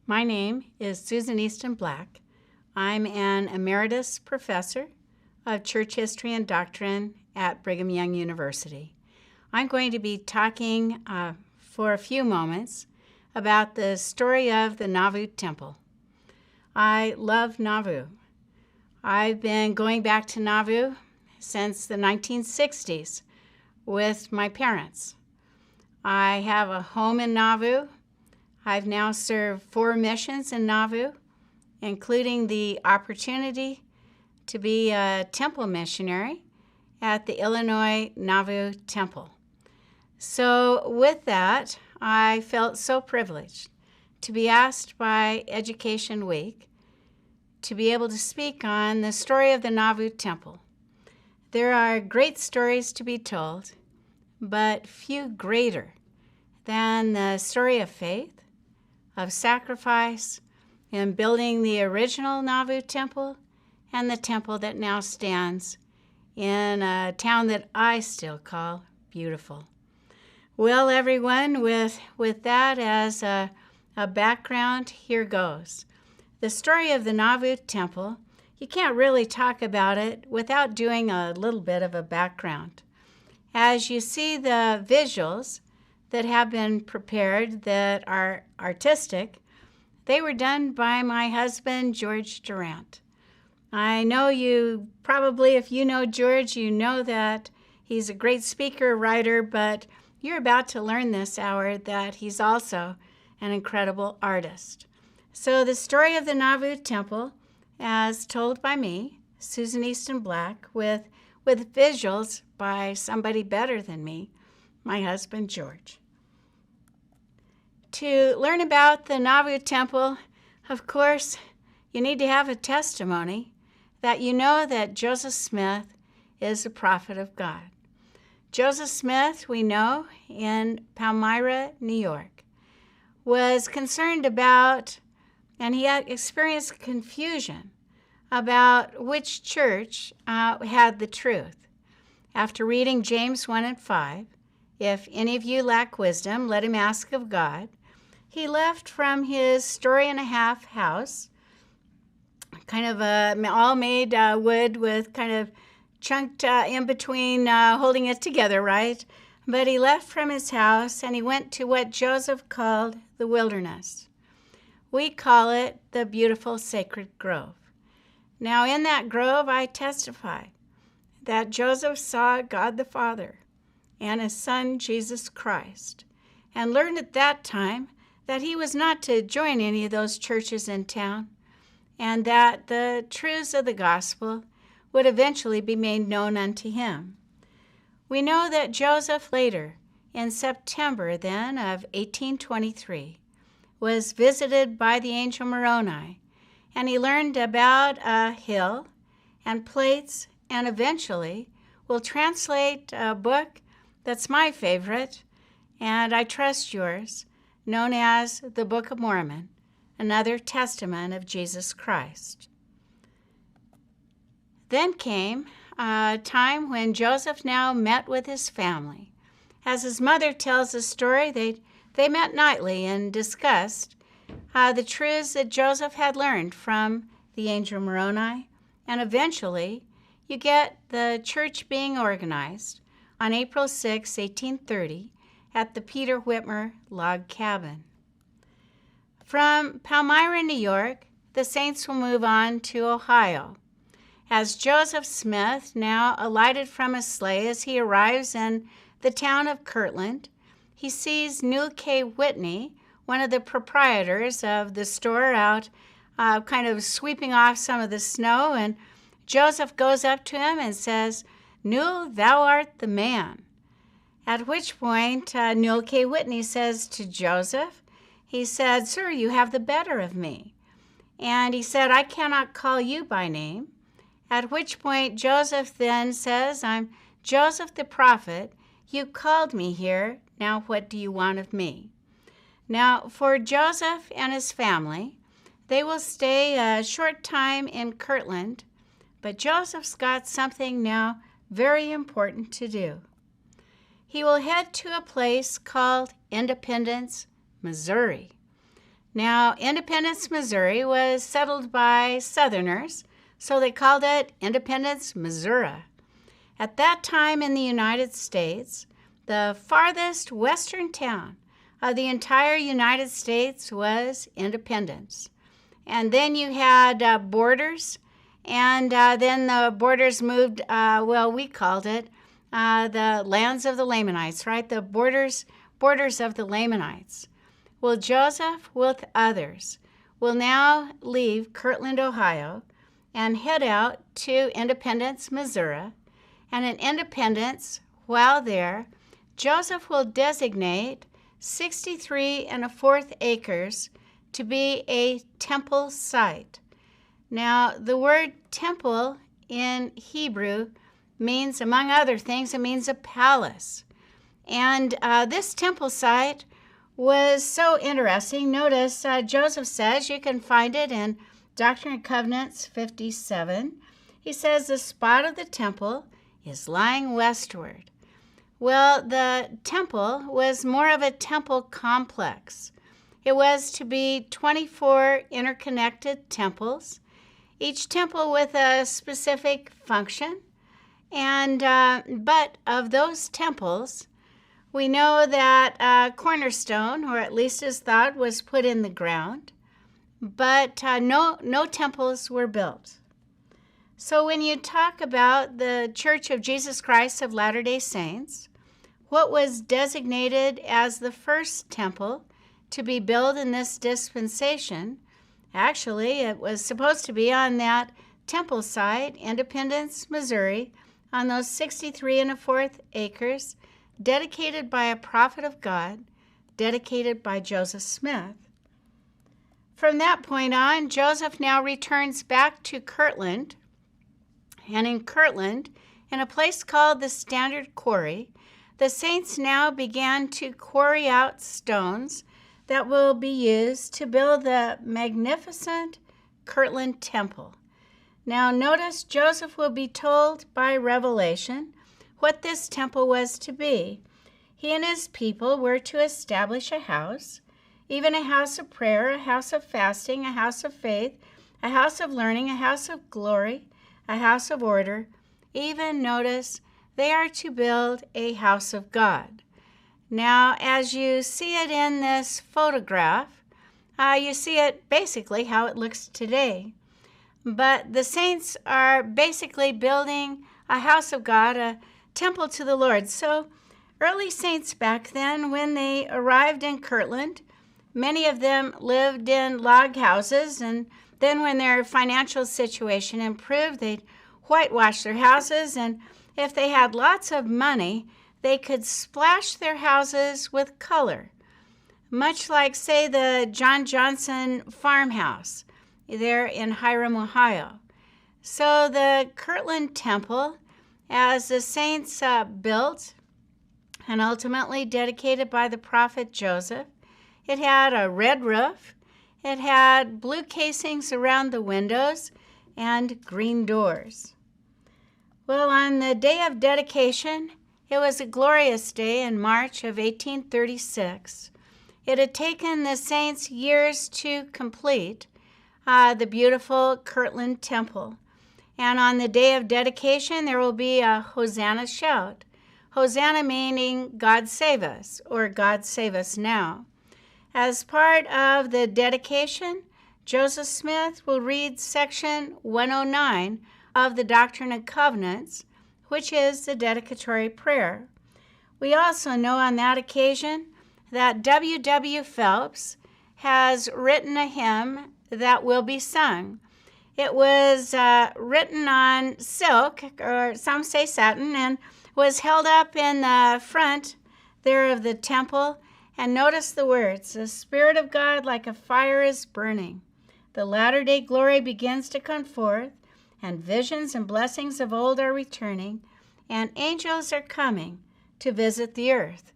My name is Susan Easton Black. I'm an emeritus professor of church history and doctrine at Brigham Young University. I'm going to be talking for a few moments about the story of the Nauvoo Temple. I love Nauvoo. I've been going back to Nauvoo since the 1960s with my parents. I have a home in Nauvoo. I've now served 4 missions in Nauvoo, including the opportunity to be a temple missionary at the Illinois Nauvoo Temple. So with that, I felt so privileged to be asked by Education Week to be able to speak on the story of the Nauvoo Temple. There are great stories to be told, but few greater than the story of faith, of sacrifice, in building the original Nauvoo Temple and the temple that now stands in a town that I still call beautiful. Well, everyone, with that as a background, here goes. The story of the Nauvoo Temple, you can't really talk about it without doing a little bit of a background. As you see the visuals that have been prepared that are artistic, they were done by my husband, George Durant. I know you probably, if you know George, you know that he's a great speaker, writer, but you're about to learn this hour that he's also an incredible artist. So the story of the Nauvoo Temple, as told by me, Susan Easton Black, with visuals by somebody better than me, my husband, George. To learn about the Nauvoo Temple, of course, you need to have a testimony that you know that Joseph Smith is a prophet of God. Joseph Smith, we know, in Palmyra, New York, was concerned about, and he had experienced confusion about which church had the truth. After reading James 1 and 5, if any of you lack wisdom, let him ask of God, he left from his story-and-a-half house, kind of all made wood with kind of chunked in between, holding it together, right? But he left from his house and he went to what Joseph called the wilderness. We call it the beautiful sacred grove. Now in that grove I testify that Joseph saw God the Father and his Son Jesus Christ, and learned at that time that he was not to join any of those churches in town, and that the truths of the gospel would eventually be made known unto him. We know that Joseph later, in September then of 1823, was visited by the angel Moroni, and he learned about a hill and plates, and eventually will translate a book that's my favorite, and I trust yours, known as the Book of Mormon, another testament of Jesus Christ. Then came a time when Joseph now met with his family. As his mother tells the story, they met nightly and discussed the truths that Joseph had learned from the angel Moroni, and eventually you get the church being organized on April 6, 1830, at the Peter Whitmer log cabin. From Palmyra, New York, the saints will move on to Ohio. As Joseph Smith now alighted from his sleigh as he arrives in the town of Kirtland, he sees Newell K. Whitney, one of the proprietors of the store, out kind of sweeping off some of the snow, and Joseph goes up to him and says, "Newell, thou art the man." At which point, Newell K. Whitney says to Joseph, he said, "Sir, you have the better of me." And he said, "I cannot call you by name." At which point, Joseph then says, "I'm Joseph the prophet. You called me here. Now what do you want of me?" Now, for Joseph and his family, they will stay a short time in Kirtland, but Joseph's got something now very important to do. He will head to a place called Independence, Missouri. Now, Independence, Missouri was settled by Southerners, so they called it Independence, Missouri. At that time in the United States, the farthest western town of the entire United States was Independence. And then you had borders, and then the borders moved, we called it the lands of the Lamanites, right? The borders of the Lamanites. Well, Joseph, with others, will now leave Kirtland, Ohio, and head out to Independence, Missouri. And in Independence, while there, Joseph will designate 63 1/4 acres to be a temple site. Now, the word temple in Hebrew means, among other things, it means a palace. And this temple site was so interesting. Notice Joseph says, you can find it in Doctrine and Covenants 57. He says the spot of the temple is lying westward. Well, the temple was more of a temple complex. It was to be 24 interconnected temples, each temple with a specific function. And but of those temples, we know that a cornerstone, or at least is thought, was put in the ground, but no temples were built. So when you talk about the Church of Jesus Christ of Latter-day Saints, what was designated as the first temple to be built in this dispensation, actually it was supposed to be on that temple site, Independence, Missouri, on those 63 1/4 acres, dedicated by a prophet of God, dedicated by Joseph Smith. From that point on, Joseph now returns back to Kirtland, and in Kirtland, in a place called the Standard Quarry, the saints now began to quarry out stones that will be used to build the magnificent Kirtland Temple. Now notice Joseph will be told by revelation what this temple was to be. He and his people were to establish a house, even a house of prayer, a house of fasting, a house of faith, a house of learning, a house of glory, a house of order. Even notice they are to build a house of God. Now, as you see it in this photograph, you see it basically how it looks today. But the saints are basically building a house of God, a temple to the Lord. So early saints back then, when they arrived in Kirtland, many of them lived in log houses, and then when their financial situation improved, they'd whitewash their houses, and if they had lots of money, they could splash their houses with color, much like, say, the John Johnson farmhouse there in Hyrum, Ohio. So the Kirtland Temple, as the saints built and ultimately dedicated by the prophet Joseph, it had a red roof, it had blue casings around the windows, and green doors. Well, on the day of dedication, it was a glorious day in March of 1836. It had taken the saints years to complete the beautiful Kirtland Temple. And on the day of dedication, there will be a Hosanna shout. Hosanna meaning God save us, or God save us now. As part of the dedication, Joseph Smith will read section 109 of the Doctrine and Covenants, which is the dedicatory prayer. We also know on that occasion that W. Phelps has written a hymn that will be sung. It was written on silk, or some say satin, and was held up in the front there of the temple. And notice the words, "The Spirit of God like a fire is burning. The latter-day glory begins to come forth, and visions and blessings of old are returning, and angels are coming to visit the earth."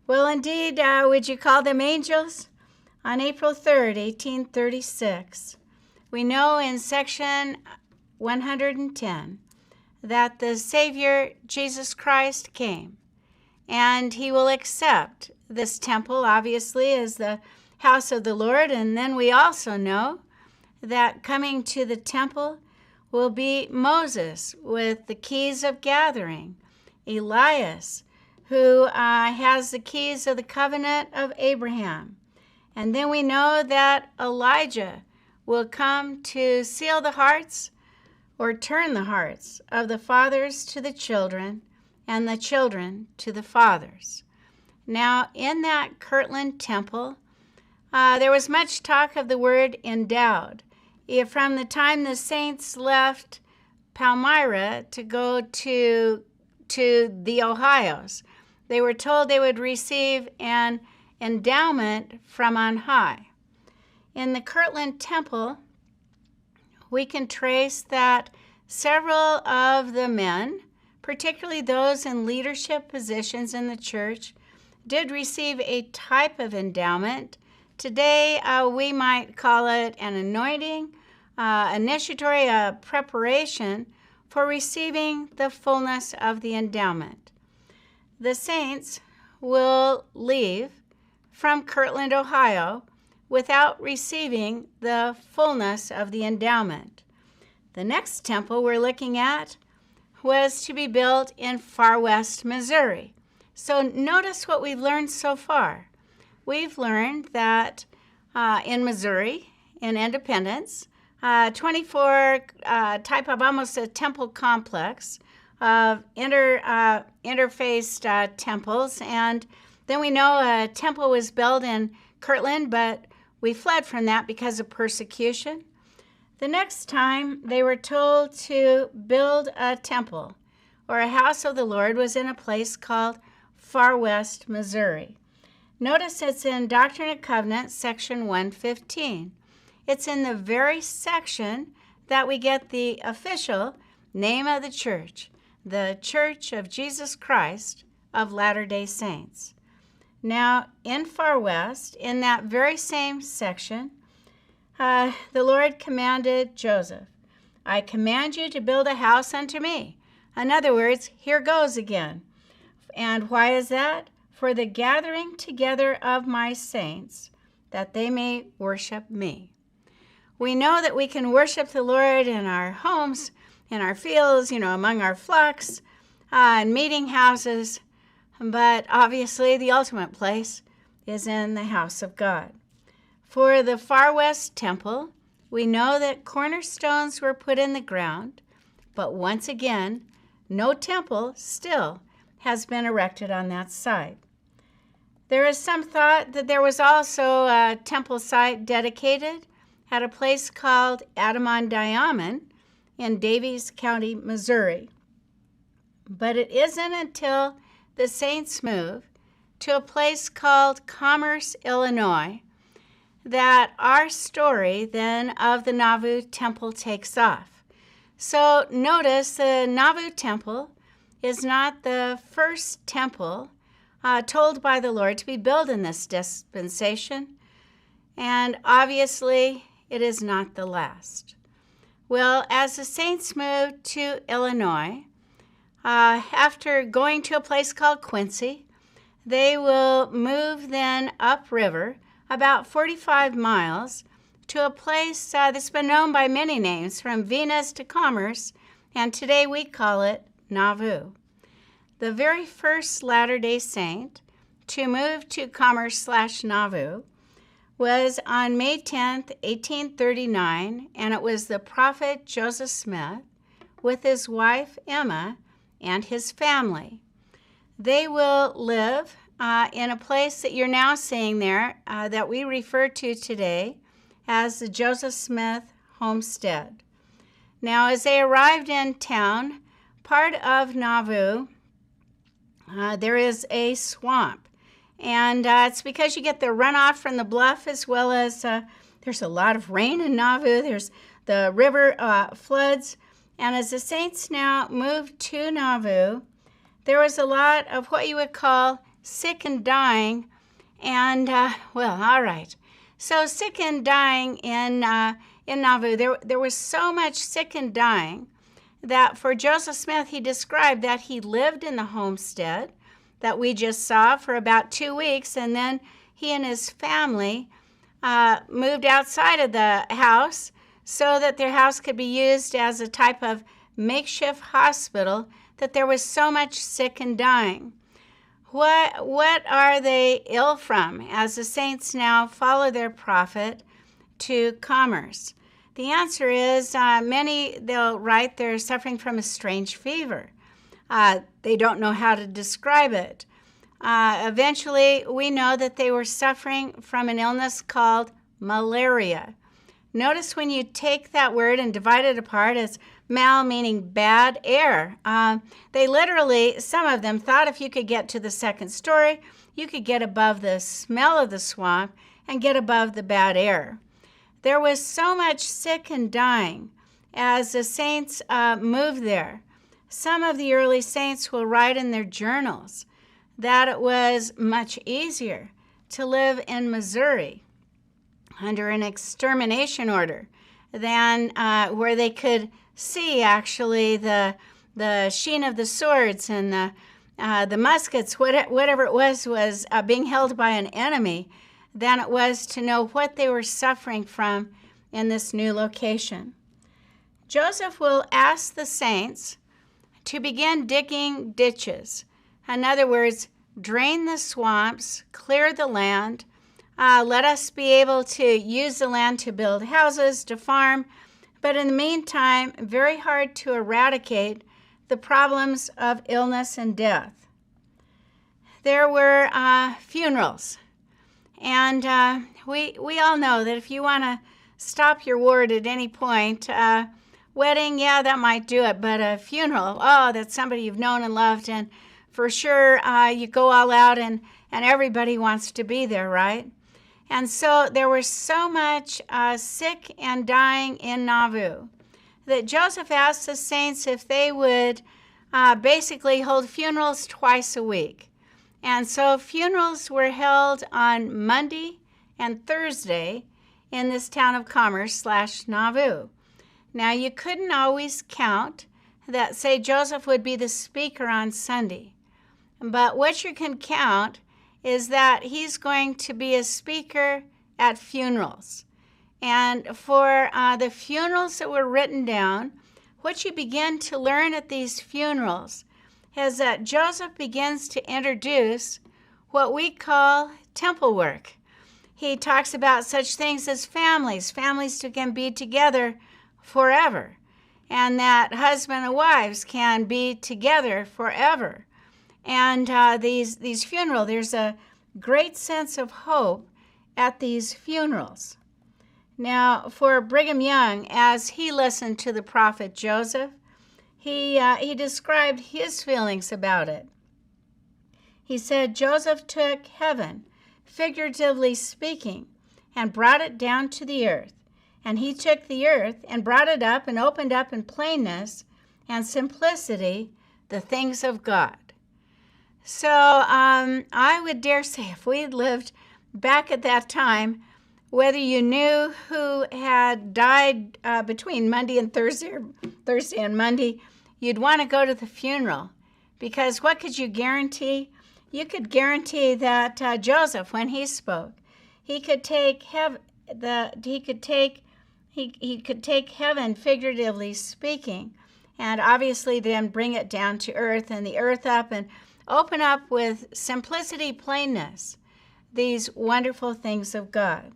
Well, indeed, would you call them angels? On April 3rd, 1836, we know in section 110 that the Savior, Jesus Christ, came, and he will accept this temple, obviously, as the house of the Lord. And then we also know that coming to the temple will be Moses with the keys of gathering, Elias, who has the keys of the covenant of Abraham. And then we know that Elijah will come to seal the hearts or turn the hearts of the fathers to the children and the children to the fathers. Now, in that Kirtland Temple, there was much talk of the word endowed. From the time the saints left Palmyra to go to the Ohios, they were told they would receive an endowment from on high. In the Kirtland Temple, we can trace that several of the men, particularly those in leadership positions in the church, did receive a type of endowment. Today, we might call it an anointing, initiatory, a preparation for receiving the fullness of the endowment. The saints will leave from Kirtland, Ohio, without receiving the fullness of the endowment. The next temple we're looking at was to be built in far west Missouri. So notice what we've learned so far. We've learned that in Missouri, in Independence, 24 type of almost a temple complex of interfaced temples. And then we know a temple was built in Kirtland, but we fled from that because of persecution. The next time they were told to build a temple or a house of the Lord was in a place called Far West, Missouri. Notice it's in Doctrine and Covenants, section 115. It's in the very section that we get the official name of the Church of Jesus Christ of Latter-day Saints. Now, in Far West, in that very same section, the Lord commanded Joseph, I command you to build a house unto me. In other words, here goes again. And why is that? For the gathering together of my saints, that they may worship me. We know that we can worship the Lord in our homes, in our fields, among our flocks, in meeting houses, but obviously the ultimate place is in the house of God. For the Far West Temple, we know that cornerstones were put in the ground, but once again, no temple still has been erected on that site. There is some thought that there was also a temple site dedicated at a place called Adam-on-Diamond in Daviess County, Missouri. But it isn't until the saints move to a place called Commerce, Illinois, that our story then of the Nauvoo Temple takes off. So notice the Nauvoo Temple is not the first temple told by the Lord to be built in this dispensation, and obviously it is not the last. Well, as the saints moved to Illinois, after going to a place called Quincy, they will move then upriver about 45 miles to a place that's been known by many names, from Venus to Commerce, and today we call it Nauvoo. The very first Latter-day Saint to move to Commerce/Nauvoo was on May 10th, 1839, and it was the prophet Joseph Smith with his wife Emma and his family. They will live in a place that you're now seeing there that we refer to today as the Joseph Smith homestead. Now, as they arrived in town, part of Nauvoo, there is a swamp. And it's because you get the runoff from the bluff, as well as there's a lot of rain in Nauvoo. There's the river floods. And as the saints now moved to Nauvoo, there was a lot of what you would call sick and dying. And, all right. So sick and dying in Nauvoo, there was so much sick and dying that for Joseph Smith, he described that he lived in the homestead that we just saw for about 2 weeks, and then he and his family moved outside of the house so that their house could be used as a type of makeshift hospital, that there was so much sick and dying. What are they ill from as the saints now follow their prophet to commerce? The answer is many, they'll write they're suffering from a strange fever. They don't know how to describe it. Eventually, we know that they were suffering from an illness called malaria. Notice when you take that word and divide it apart as mal, meaning bad air. They literally, some of them thought if you could get to the second story, you could get above the smell of the swamp and get above the bad air. There was so much sick and dying as the saints moved there. Some of the early saints will write in their journals that it was much easier to live in Missouri under an extermination order than where they could see actually the sheen of the swords and the muskets, whatever it was being held by an enemy, than it was to know what they were suffering from in this new location. Joseph will ask the saints to begin digging ditches. In other words, drain the swamps, clear the land, let us be able to use the land to build houses, to farm, but in the meantime, very hard to eradicate the problems of illness and death. There were funerals, and we all know that if you want to stop your ward at any point, wedding, yeah, that might do it, but a funeral, oh, that's somebody you've known and loved, and for sure you go all out, and everybody wants to be there, right? And so there was so much sick and dying in Nauvoo that Joseph asked the saints if they would basically hold funerals twice a week. And so funerals were held on Monday and Thursday in this town of commerce / Nauvoo. Now, you couldn't always count that, say, Joseph would be the speaker on Sunday. But what you can count is that he's going to be a speaker at funerals. And for the funerals that were written down, what you begin to learn at these funerals is that Joseph begins to introduce what we call temple work. He talks about such things as families that can be together forever, and that husband and wives can be together forever. And these funerals, there's a great sense of hope at these funerals. Now, for Brigham Young, as he listened to the prophet Joseph, he described his feelings about it. He said, Joseph took heaven, figuratively speaking, and brought it down to the earth. And he took the earth and brought it up and opened up in plainness and simplicity the things of God. So I would dare say if we had lived back at that time, whether you knew who had died between Monday and Thursday or Thursday and Monday, you'd want to go to the funeral. Because what could you guarantee? You could guarantee that Joseph, when he spoke, he could take heaven, he could take heaven figuratively speaking, and obviously then bring it down to earth and the earth up and open up with simplicity, plainness, these wonderful things of God.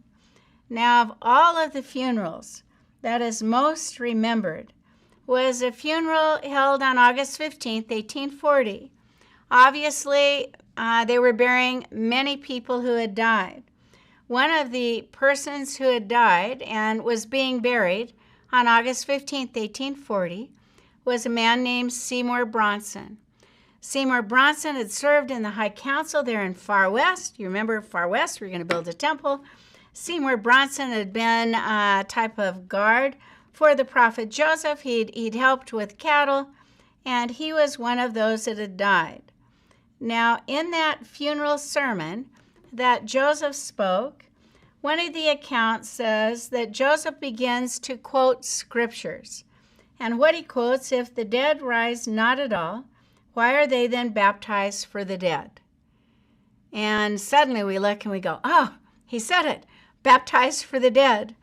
Now, of all of the funerals that is most remembered was a funeral held on August 15th, 1840. Obviously, they were burying many people who had died. One of the persons who had died and was being buried on August 15th, 1840, was a man named Seymour Bronson. Seymour Bronson had served in the High Council there in Far West. You remember Far West, we were going to build a temple. Seymour Bronson had been a type of guard for the prophet Joseph. He'd helped with cattle, and he was one of those that had died. Now, in that funeral sermon that Joseph spoke, one of the accounts says that Joseph begins to quote scriptures. And what he quotes, if the dead rise not at all, why are they then baptized for the dead? And suddenly we look and we go, oh, he said it. baptized for the dead.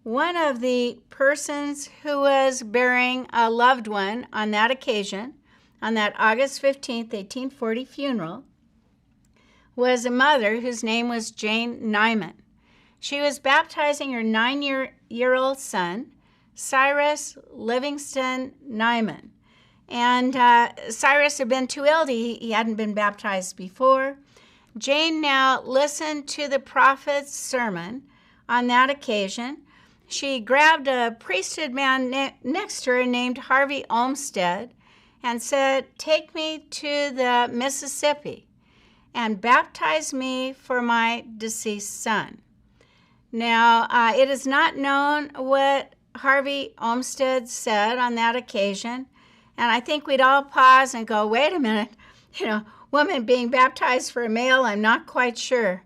One of the persons who was burying a loved one on that occasion, on that August 15th, 1840 funeral, was a mother whose name was Jane Nyman. She was baptizing her 9-year-old son, Cyrus Livingston Nyman. And Cyrus had been too ill. He hadn't been baptized before. Jane now listened to the prophet's sermon on that occasion. She grabbed a priesthood man next to her named Harvey Olmsted and said, "Take me to the Mississippi and baptize me for my deceased son." Now, it is not known what Harvey Olmsted said on that occasion, and I think we'd all pause and go, wait a minute, woman being baptized for a male, I'm not quite sure.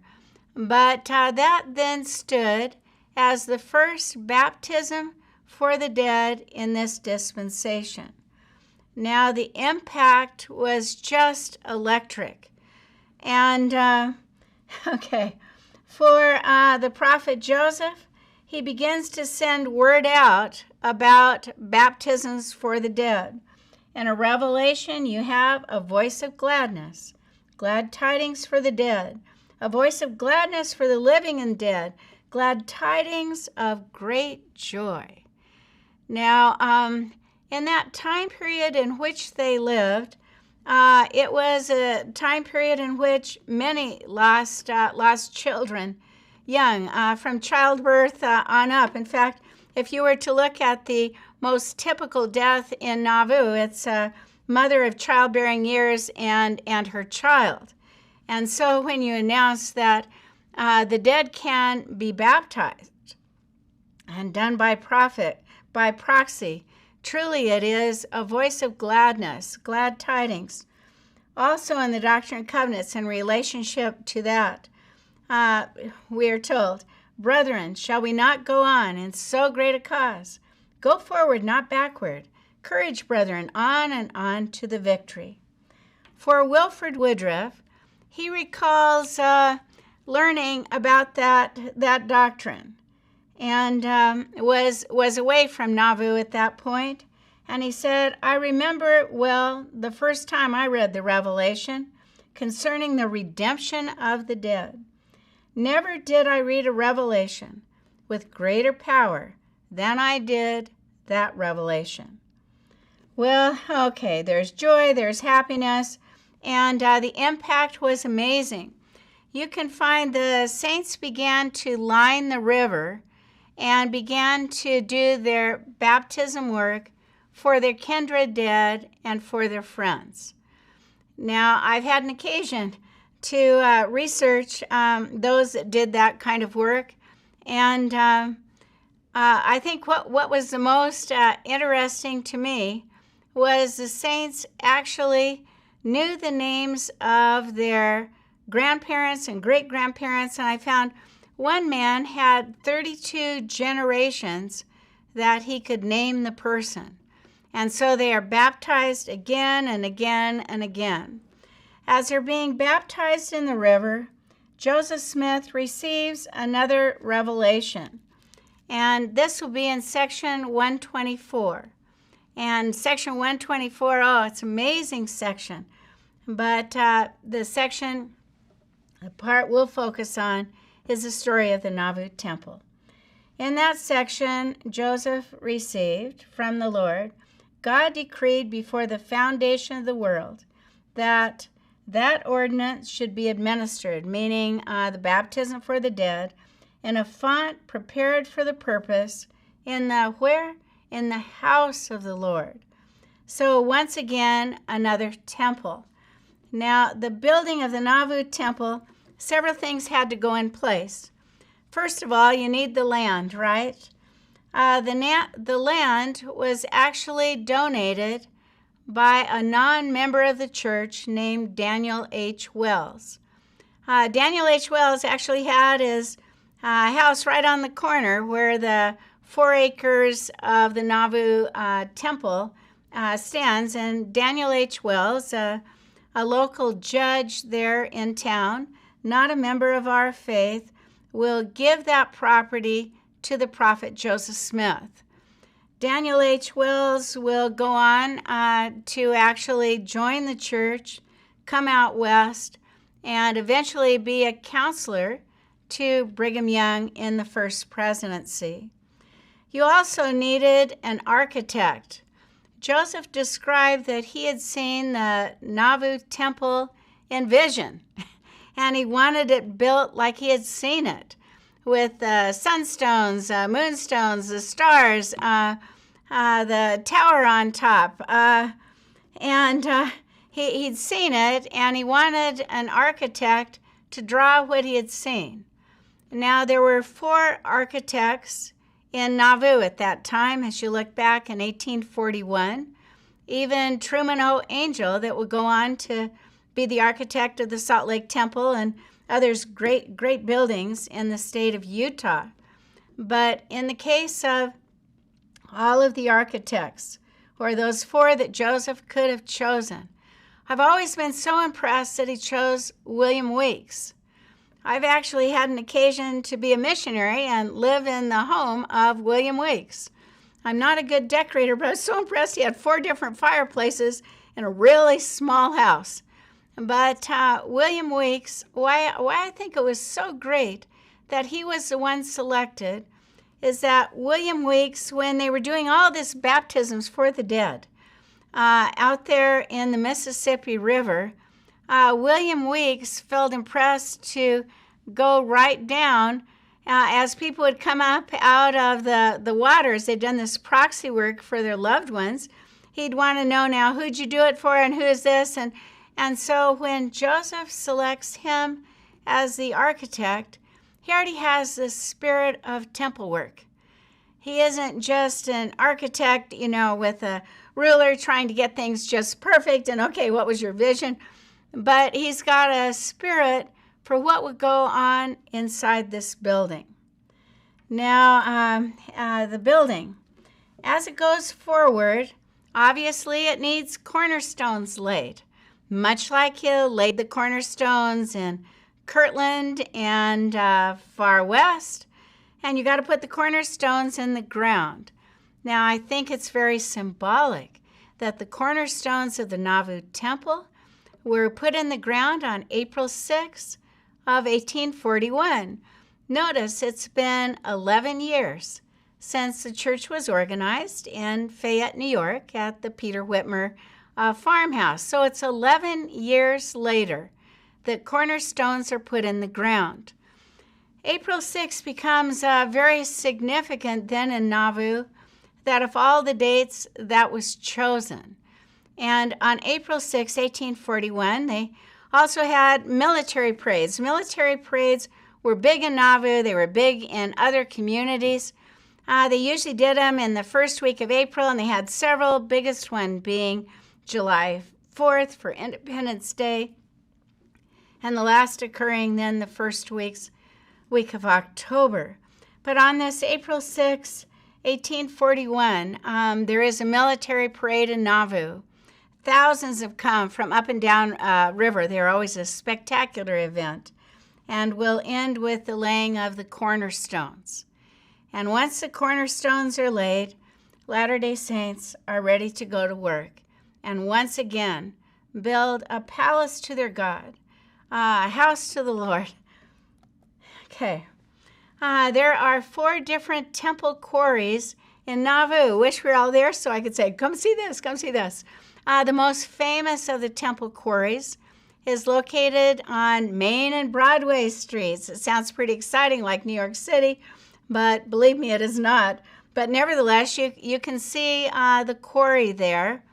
But that then stood as the first baptism for the dead in this dispensation. Now, the impact was just electric. And, for the prophet Joseph, he begins to send word out about baptisms for the dead. In a revelation, you have a voice of gladness, glad tidings for the dead, a voice of gladness for the living and dead, glad tidings of great joy. Now, in that time period in which they lived, it was a time period in which many lost children young, from childbirth on up. In fact, if you were to look at the most typical death in Nauvoo, it's a mother of childbearing years and her child. And so when you announce that the dead can be baptized and done by proxy, truly it is a voice of gladness, glad tidings. Also in the Doctrine and Covenants, in relationship to that, we are told, "Brethren, shall we not go on in so great a cause? Go forward, not backward. Courage, brethren, on and on to the victory." For Wilford Woodruff, he recalls learning about that doctrine, and was away from Nauvoo at that point. And he said, "I remember well the first time I read the revelation concerning the redemption of the dead. Never did I read a revelation with greater power than I did that revelation." Well, okay, there's joy, there's happiness, and the impact was amazing. You can find the saints began to line the river and began to do their baptism work for their kindred dead and for their friends. Now, I've had an occasion to research those that did that kind of work, and I think what was the most interesting to me was the saints actually knew the names of their grandparents and great-grandparents, and I found one man had 32 generations that he could name the person. And so they are baptized again and again and again. As they're being baptized in the river, Joseph Smith receives another revelation. And this will be in section 124. And section 124, it's an amazing section. But the part we'll focus on is the story of the Nauvoo Temple. In that section, Joseph received from the Lord, God decreed before the foundation of the world that ordinance should be administered, meaning the baptism for the dead, in a font prepared for the purpose in the house of the Lord. So once again, another temple. Now, the building of the Nauvoo Temple, several things had to go in place. First of all, you need the land, right? The land was actually donated by a non-member of the church named Daniel H. Wells. Daniel H. Wells actually had his house right on the corner where the 4 acres of the Nauvoo Temple stands, and Daniel H. Wells, a local judge there in town, not a member of our faith, will give that property to the prophet Joseph Smith. Daniel H. Wells will go on to actually join the church, come out west, and eventually be a counselor to Brigham Young in the first presidency. You also needed an architect. Joseph described that he had seen the Nauvoo Temple in vision, and he wanted it built like he had seen it, with sunstones, moonstones, the stars, the tower on top. He'd seen it, and he wanted an architect to draw what he had seen. Now, there were 4 architects in Nauvoo at that time, as you look back in 1841. Even Truman O. Angell, that would go on to be the architect of the Salt Lake Temple and others great buildings in the state of Utah. But in the case of all of the architects, or those 4 that Joseph could have chosen, I've always been so impressed that he chose William Weeks. I've actually had an occasion to be a missionary and live in the home of William Weeks. I'm not a good decorator, but I was so impressed. He had 4 different fireplaces in a really small house. But William Weeks, why I think it was so great that he was the one selected is that William Weeks, when they were doing all this baptisms for the dead out there in the Mississippi River, William Weeks felt impressed to go right down as people would come up out of the waters. They'd done this proxy work for their loved ones. He'd want to know now, who'd you do it for and who is this? And so when Joseph selects him as the architect, he already has the spirit of temple work. He isn't just an architect, with a ruler trying to get things just perfect and, okay, what was your vision? But he's got a spirit for what would go on inside this building. Now, the building, as it goes forward, obviously it needs cornerstones laid, much like he laid the cornerstones in Kirtland and far west, and you got to put the cornerstones in the ground. Now, I think it's very symbolic that the cornerstones of the Nauvoo Temple were put in the ground on April 6 of 1841. Notice it's been 11 years since the church was organized in Fayette, New York at the Peter Whitmer farmhouse. So it's 11 years later that cornerstones are put in the ground. April 6 becomes very significant then in Nauvoo, that of all the dates that was chosen. And on April 6, 1841, they also had military parades. Military parades were big in Nauvoo. They were big in other communities. They usually did them in the first week of April, and they had several, biggest one being July 4th for Independence Day, and the last occurring then the first week of October. But on this April 6, 1841, there is a military parade in Nauvoo. Thousands have come from up and down river. They're always a spectacular event, and will end with the laying of the cornerstones. And once the cornerstones are laid, Latter-day Saints are ready to go to work and once again build a palace to their God, a house to the Lord. Okay. There are 4 different temple quarries in Nauvoo. Wish we were all there so I could say, come see this, come see this. The most famous of the temple quarries is located on Main and Broadway streets. It sounds pretty exciting, like New York City, but believe me, it is not. But nevertheless, you can see the quarry there.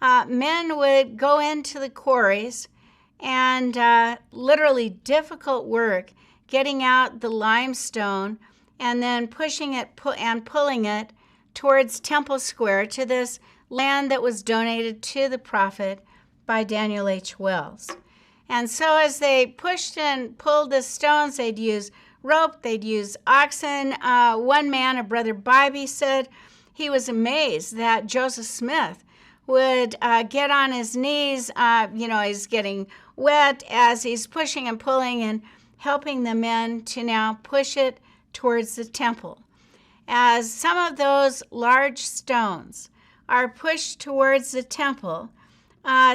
Men would go into the quarries and literally difficult work getting out the limestone and then pushing it and pulling it towards Temple Square, to this land that was donated to the prophet by Daniel H. Wells. And so as they pushed and pulled the stones, they'd use rope, they'd use oxen. One man, a brother Bybee, said he was amazed that Joseph Smith would get on his knees. He's getting wet as he's pushing and pulling, helping the men to now push it towards the temple. As some of those large stones are pushed towards the temple,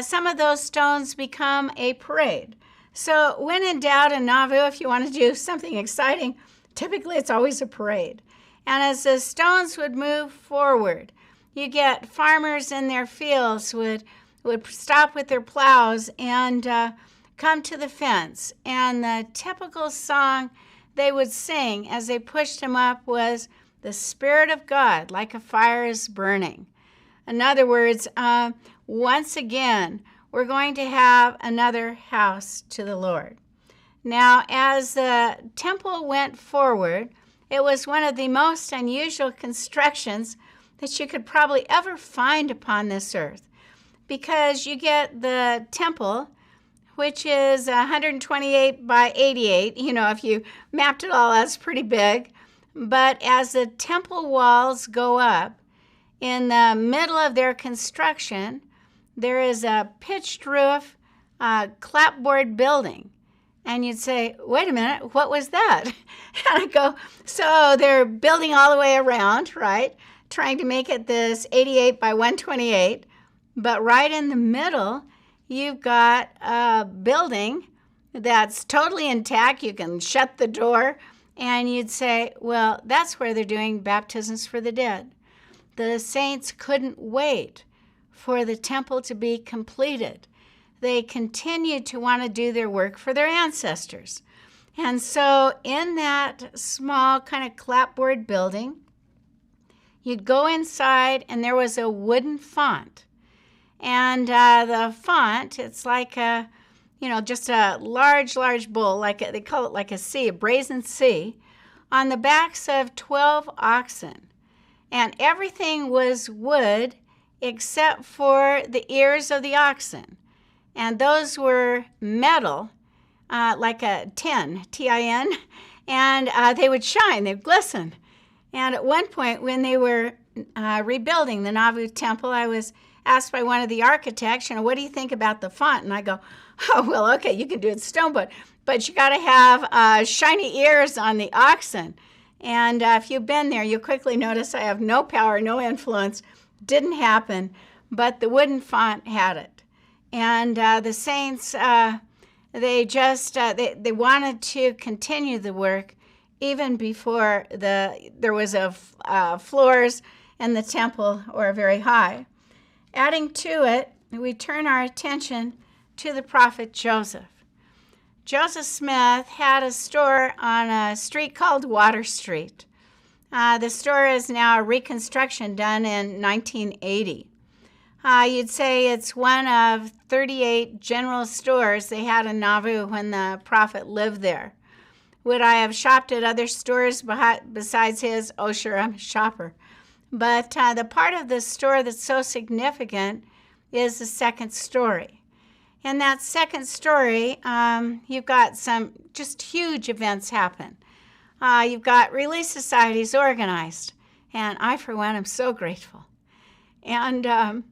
some of those stones become a parade. So when in doubt in Nauvoo, if you want to do something exciting, typically it's always a parade. And as the stones would move forward, you get farmers in their fields would stop with their plows and come to the fence. And the typical song they would sing as they pushed them up was, "The Spirit of God, like a fire, is burning." In other words, once again, we're going to have another house to the Lord. Now, as the temple went forward, it was one of the most unusual constructions that you could probably ever find upon this earth, because you get the temple, which is 128 by 88. If you mapped it all, that's pretty big. But as the temple walls go up, in the middle of their construction, there is a pitched roof, clapboard building. And you'd say, wait a minute, what was that? And I go, so they're building all the way around, right? Trying to make it this 88 by 128. But right in the middle, you've got a building that's totally intact. You can shut the door. And you'd say, well, that's where they're doing baptisms for the dead. The saints couldn't wait for the temple to be completed. They continued to want to do their work for their ancestors. And so in that small kind of clapboard building, you'd go inside and there was a wooden font. And the font, it's like just a large bowl, they call it like a C, a brazen C, on the backs of 12 oxen. And everything was wood except for the ears of the oxen. And those were metal, like a tin, T-I-N, and they would shine, they'd glisten. And at one point when they were rebuilding the Nauvoo Temple, I was asked by one of the architects, what do you think about the font? And I go, oh, well, okay, you can do it stone, but you got to have shiny ears on the oxen. And if you've been there, you'll quickly notice I have no power, no influence. Didn't happen, but the wooden font had it. And the saints, they wanted to continue the work even before there was floors in the temple or very high. Adding to it, we turn our attention to the prophet Joseph. Joseph Smith had a store on a street called Water Street. The store is now a reconstruction done in 1980. You'd say it's one of 38 general stores they had in Nauvoo when the prophet lived there. Would I have shopped at other stores besides his? Oh, sure, I'm a shopper. But the part of the store that's so significant is the second story. In that second story, you've got some just huge events happen. You've got relief societies organized, and I, for one, am so grateful. And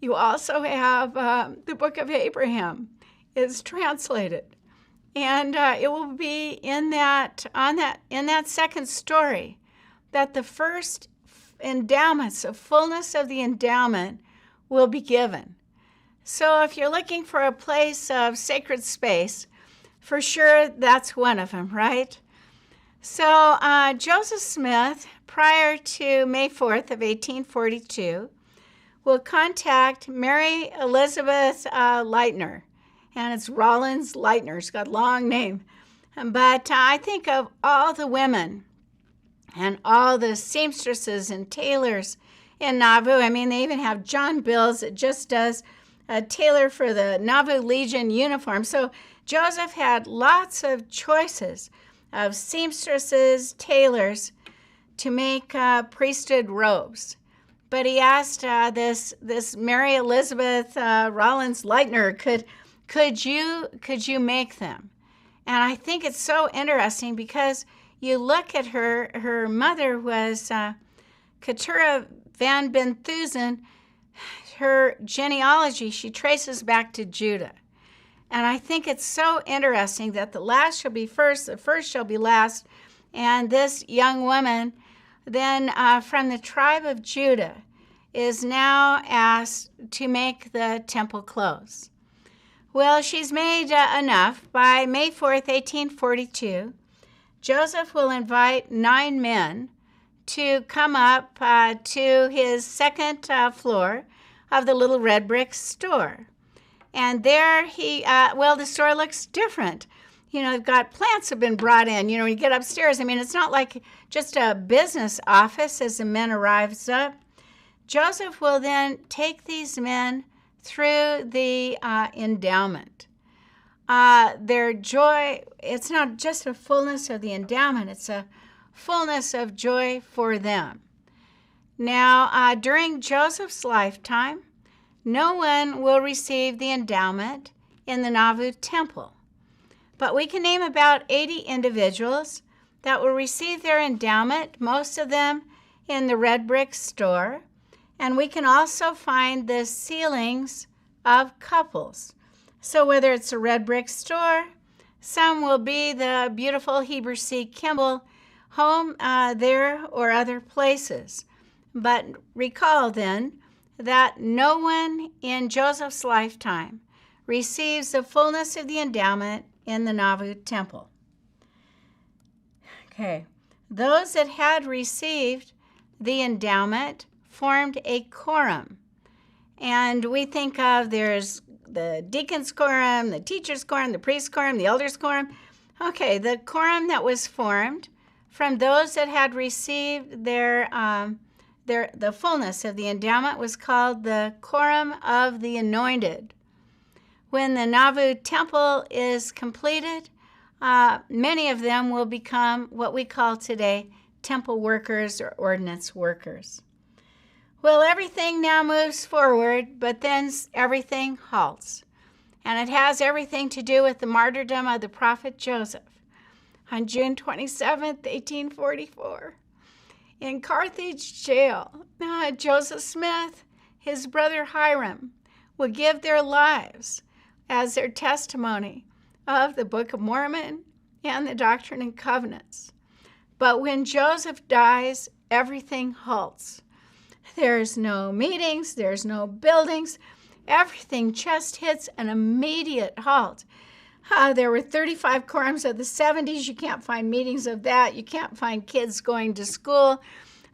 you also have the book of Abraham is translated, and it will be in that second story that the first endowments, the fullness of the endowment, will be given. So if you're looking for a place of sacred space, for sure that's one of them, right? So Joseph Smith, prior to May 4th of 1842, will contact Mary Elizabeth Leitner, and it's Rollins Leitner. It's got a long name. But I think of all the women and all the seamstresses and tailors in Nauvoo. I mean, they even have John Bills that just does a tailor for the Nauvoo Legion uniform. So Joseph had lots of choices of seamstresses, tailors to make priesthood robes. But he asked this Mary Elizabeth Rollins Leitner, could you make them? And I think it's so interesting because you look at her mother was Keturah Van Benthusen. Her genealogy, she traces back to Judah. And I think it's so interesting that the last shall be first, the first shall be last. And this young woman, then from the tribe of Judah, is now asked to make the temple close. Well, she's made enough. By May 4th, 1842, Joseph will invite 9 men to come up to his second floor of the little red brick store. And there the store looks different. They've got plants have been brought in. You get upstairs. I mean, it's not like just a business office as the men arrives up. Joseph will then take these men through the endowment. Their joy, it's not just a fullness of the endowment, it's a fullness of joy for them. Now, during Joseph's lifetime, no one will receive the endowment in the Nauvoo Temple. But we can name about 80 individuals that will receive their endowment, most of them in the red brick store. And we can also find the sealings of couples. So whether it's a red brick store, some will be the beautiful Heber C. Kimball home there or other places. But recall then that no one in Joseph's lifetime receives the fullness of the endowment in the Nauvoo Temple. Okay, those that had received the endowment formed a quorum. And we think of there's the deacon's quorum, the teacher's quorum, the priest's quorum, the elder's quorum. Okay, the quorum that was formed from those that had received the fullness of the endowment was called the quorum of the anointed. When the Nauvoo Temple is completed, many of them will become what we call today temple workers or ordinance workers. Well, everything now moves forward, but then everything halts. And it has everything to do with the martyrdom of the prophet Joseph. On June 27th, 1844, in Carthage jail, Joseph Smith, his brother Hyrum, will give their lives as their testimony of the Book of Mormon and the Doctrine and Covenants. But when Joseph dies, everything halts. There's no meetings, there's no buildings. Everything just hits an immediate halt. There were 35 quorums of the 70s. You can't find meetings of that. You can't find kids going to school.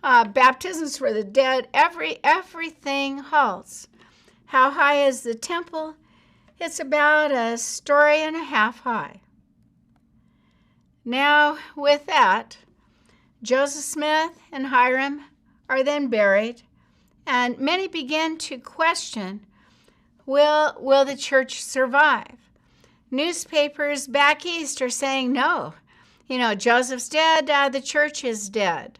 Baptisms for the dead. Everything halts. How high is the temple? It's about a story and a half high. Now, with that, Joseph Smith and Hyrum are then buried, and many begin to question, will the church survive? Newspapers back east are saying no. Joseph's dead, the church is dead.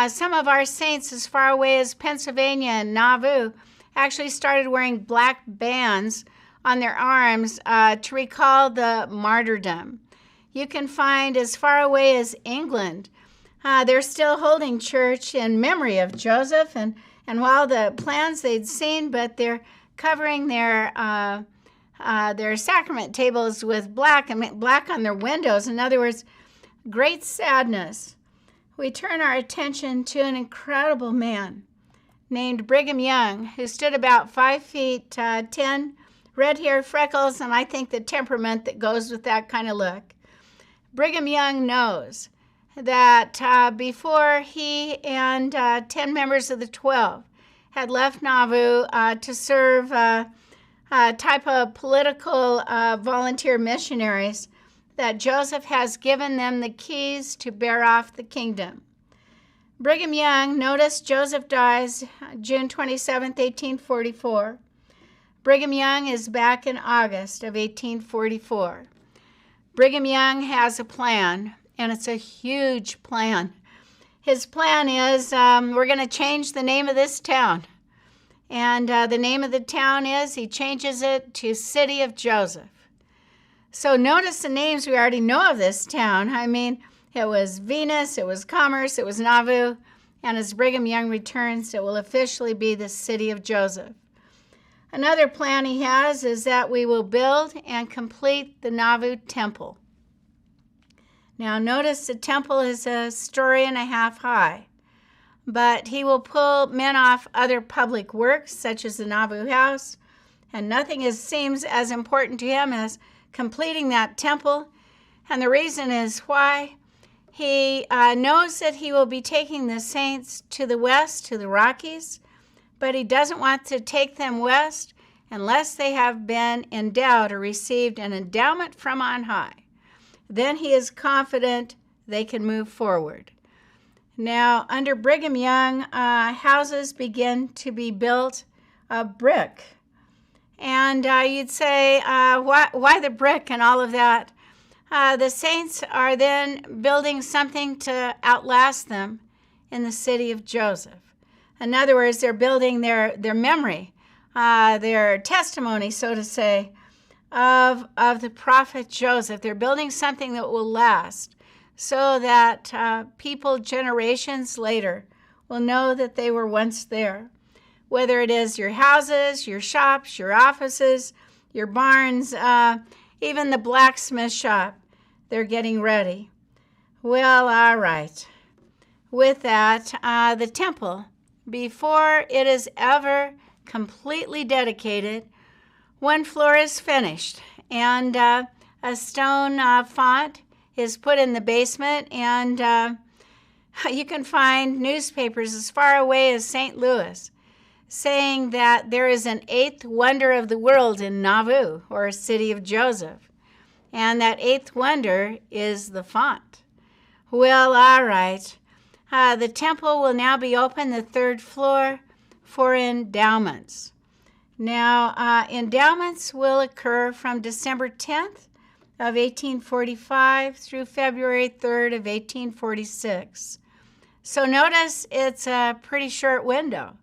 Some of our saints as far away as Pennsylvania and Nauvoo actually started wearing black bands on their arms to recall the martyrdom. You can find as far away as England, they're still holding church in memory of Joseph, and while the plans they'd seen, but they're covering their sacrament tables with black and black on their windows. In other words, great sadness. We turn our attention to an incredible man named Brigham Young, who stood about 5 feet 10, red hair, freckles, and I think the temperament that goes with that kind of look. Brigham Young knows that before he and 10 members of the 12 had left Nauvoo to serve a type of political volunteer missionaries, that Joseph has given them the keys to bear off the kingdom. Brigham Young, notice Joseph dies June 27, 1844. Brigham Young is back in August of 1844. Brigham Young has a plan, and it's a huge plan. His plan is we're going to change the name of this town. And the name of the town is, he changes it to City of Joseph. So notice the names we already know of this town. I mean, it was Venus, it was Commerce, it was Nauvoo, and as Brigham Young returns, it will officially be the City of Joseph. Another plan he has is that we will build and complete the Nauvoo Temple. Now notice the temple is a story and a half high, but he will pull men off other public works such as the Nauvoo House, and nothing seems as important to him as completing that temple. And the reason is why he knows that he will be taking the saints to the west, to the Rockies, but he doesn't want to take them west unless they have been endowed or received an endowment from on high. Then he is confident they can move forward. Now, under Brigham Young, houses begin to be built of brick. And you'd say, why the brick and all of that? The saints are then building something to outlast them in the city of Joseph. In other words, they're building their memory, their testimony, so to say, of the prophet Joseph. They're building something that will last so that people generations later will know that they were once there. Whether it is your houses, your shops, your offices, your barns, even the blacksmith shop, they're getting ready. Well, all right. With that, the temple, before it is ever completely dedicated, one floor is finished, and a stone font is put in the basement, and you can find newspapers as far away as St. Louis saying that there is an eighth wonder of the world in Nauvoo, or city of Joseph, and that eighth wonder is the font. Well, all right. The temple will now be open, the third floor, for endowments. Now, endowments will occur from December 10th of 1845 through February 3rd of 1846. So notice it's a pretty short window.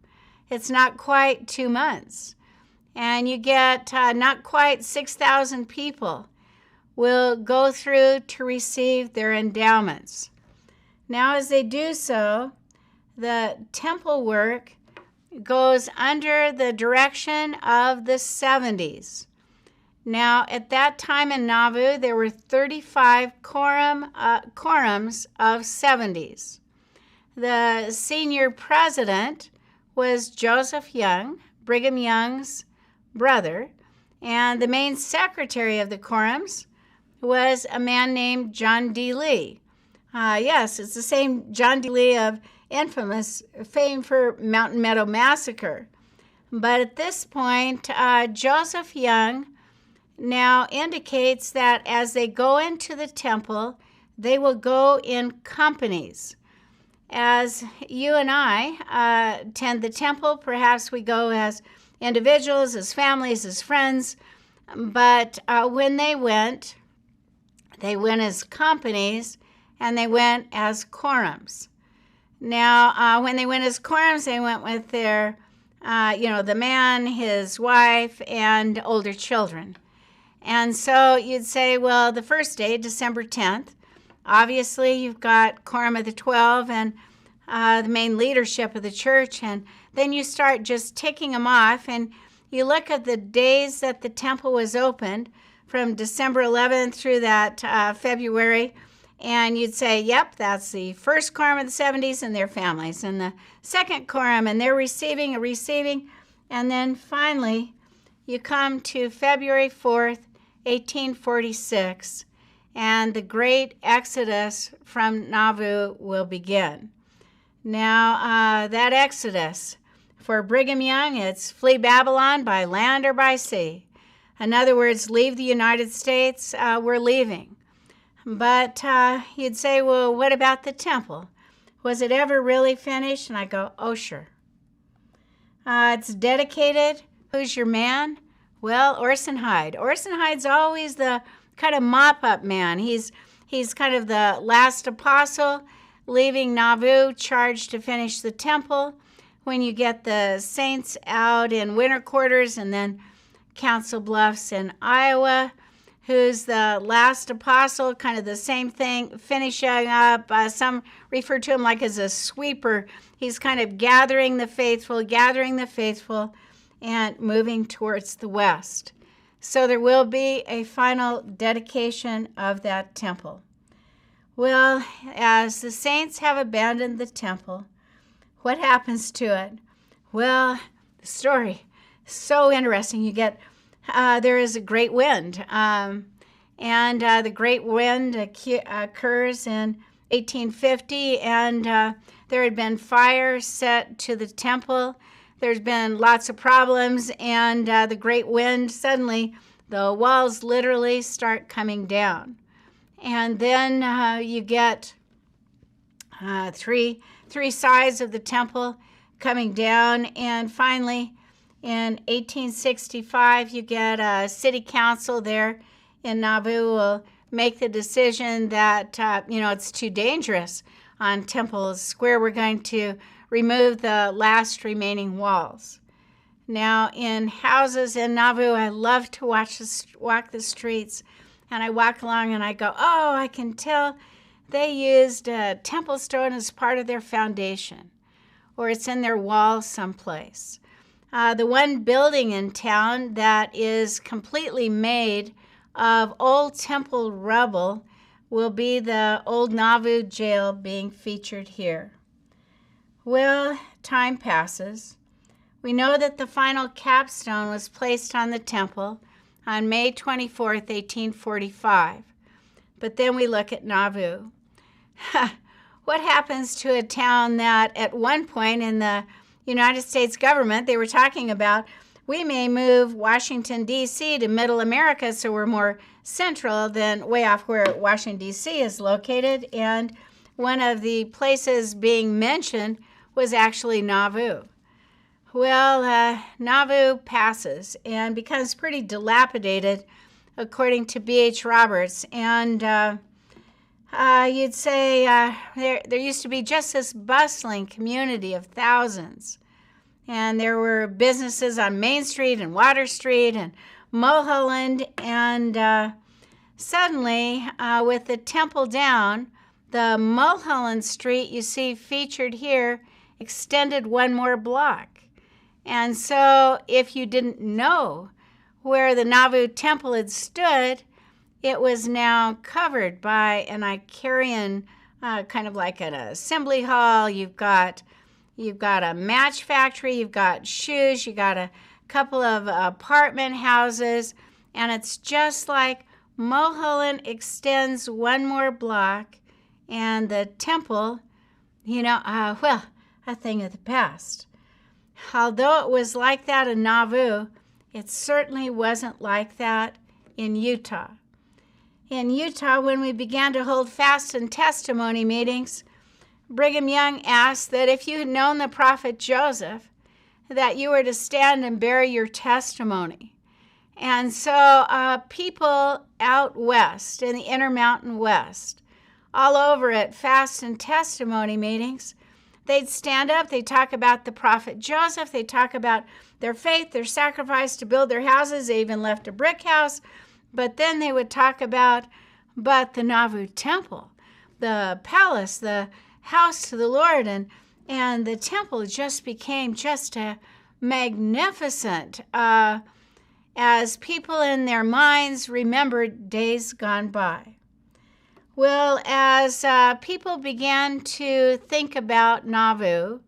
It's not quite 2 months. And you get not quite 6,000 people will go through to receive their endowments. Now, as they do so, the temple work goes under the direction of the 70s. Now, at that time in Nauvoo, there were 35 quorums of 70s. The senior president was Joseph Young, Brigham Young's brother, and the main secretary of the quorums was a man named John D. Lee. Yes, it's the same John D. Lee of infamous fame for Mountain Meadow Massacre. But at this point, Joseph Young now indicates that as they go into the temple, they will go in companies. As you and I attend the temple, perhaps we go as individuals, as families, as friends, but when they went as companies, and they went as quorums. Now, when they went as quorums, they went with their, the man, his wife, and older children. And so you'd say, well, the first day, December 10th, obviously you've got Quorum of the 12 and the main leadership of the church, and then you start just ticking them off, and you look at the days that the temple was opened from December 11th through that February, and you'd say, yep, that's the first quorum of the 70s and their families, and the second quorum, and they're receiving, and then finally you come to February 4th, 1846, and the great exodus from Nauvoo will begin. Now, that exodus, for Brigham Young, it's flee Babylon by land or by sea. In other words, leave the United States, we're leaving. But you'd say, well, what about the temple? Was it ever really finished? And I go, oh, sure. It's dedicated. Who's your man? Well, Orson Hyde. Orson Hyde's always the kind of mop-up man. He's kind of the last apostle, leaving Nauvoo, charged to finish the temple. When you get the saints out in winter quarters, and then Council Bluffs in Iowa, who's the last apostle, kind of the same thing, finishing up. Some refer to him like as a sweeper. He's kind of gathering the faithful, and moving towards the west. So there will be a final dedication of that temple. Well, as the saints have abandoned the temple, what happens to it? Well, the story is so interesting. You get, there is a great wind, and the great wind occurs in 1850, and there had been fire set to the temple. There's been lots of problems, and the great wind, suddenly the walls literally start coming down. And then you get three sides of the temple coming down, and finally in 1865 you get a city council there in Nauvoo will make the decision that it's too dangerous on Temple Square. We're going to remove the last remaining walls. Now, in houses in Nauvoo, I love to walk the streets, and I walk along and I go, oh, I can tell they used temple stone as part of their foundation, or it's in their walls someplace. The one building in town that is completely made of old temple rubble will be the old Nauvoo jail being featured here. Well, time passes. We know that the final capstone was placed on the temple on May 24th, 1845. But then we look at Nauvoo. What happens to a town that at one point in the United States government, they were talking about, we may move Washington, D.C. to Middle America so we're more central than way off where Washington, D.C. is located. And one of the places being mentioned was actually Nauvoo. Well, Nauvoo passes and becomes pretty dilapidated, according to B.H. Roberts. And you'd say there used to be just this bustling community of thousands. And there were businesses on Main Street and Water Street and Mulholland. And suddenly, with the temple down, the Mulholland Street you see featured here extended one more block. And so if you didn't know where the Nauvoo Temple had stood, it was now covered by an Icarian, kind of like an assembly hall. You've got a match factory, you've got shoes, you got a couple of apartment houses, and it's just like Mulholland extends one more block, and the temple, a thing of the past. Although it was like that in Nauvoo, it certainly wasn't like that in Utah. In Utah, when we began to hold fast and testimony meetings, Brigham Young asked that if you had known the prophet Joseph, that you were to stand and bear your testimony. And so people out west, in the Intermountain West, all over at fast and testimony meetings, they'd stand up, they'd talk about the prophet Joseph, they'd talk about their faith, their sacrifice to build their houses. They even left a brick house. But then they would talk about, but the Nauvoo Temple, the palace, the house to the Lord, and the temple just became just a magnificent, as people in their minds remembered days gone by. Well, as people began to think about Nauvoo,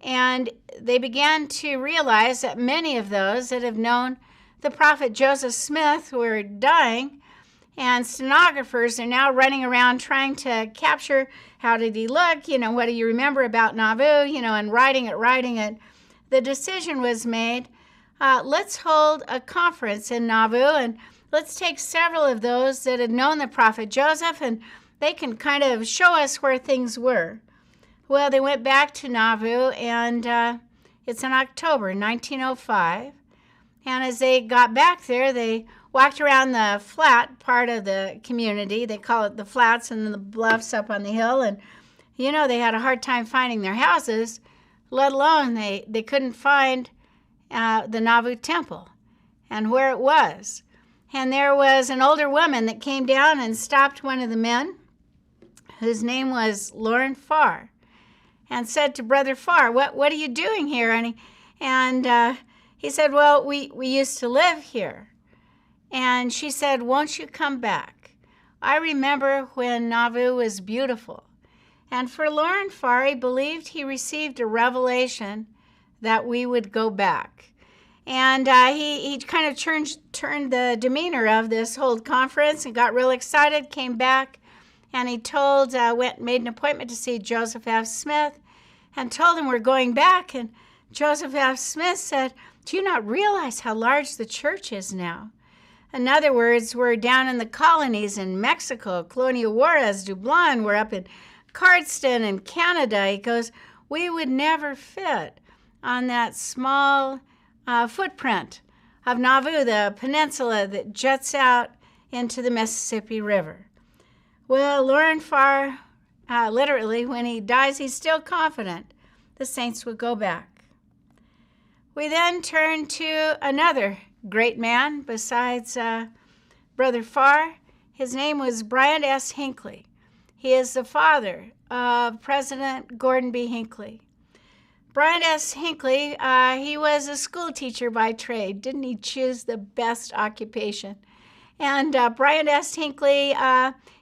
and they began to realize that many of those that have known the prophet Joseph Smith were dying, and stenographers are now running around trying to capture how did he look, what do you remember about Nauvoo, and writing it. The decision was made, let's hold a conference in Nauvoo, and let's take several of those that had known the prophet Joseph, and they can kind of show us where things were. Well, they went back to Nauvoo, and it's in October 1905. And as they got back there, they walked around the flat part of the community. They call it the flats and the bluffs up on the hill. And, they had a hard time finding their houses, let alone they couldn't find the Nauvoo Temple and where it was. And there was an older woman that came down and stopped one of the men, whose name was Lauren Farr, and said to Brother Farr, what are you doing here? And he said, well, we used to live here. And she said, won't you come back? I remember when Nauvoo was beautiful. And for Lauren Farr, he believed he received a revelation that we would go back. And he kind of turned the demeanor of this whole conference and got real excited, came back, and he made an appointment to see Joseph F. Smith and told him we're going back. And Joseph F. Smith said, do you not realize how large the church is now? In other words, we're down in the colonies in Mexico, Colonia Juarez, Dublin, we're up in Kirtland in Canada. He goes, we would never fit on that small footprint of Nauvoo, the peninsula that juts out into the Mississippi River. Well, Lauren Farr, literally, when he dies, he's still confident the saints would go back. We then turn to another great man besides Brother Farr. His name was Brian S. Hinckley. He is the father of President Gordon B. Hinckley. Brian S. Hinckley, he was a school teacher by trade. Didn't he choose the best occupation? And Brian S. Hinckley,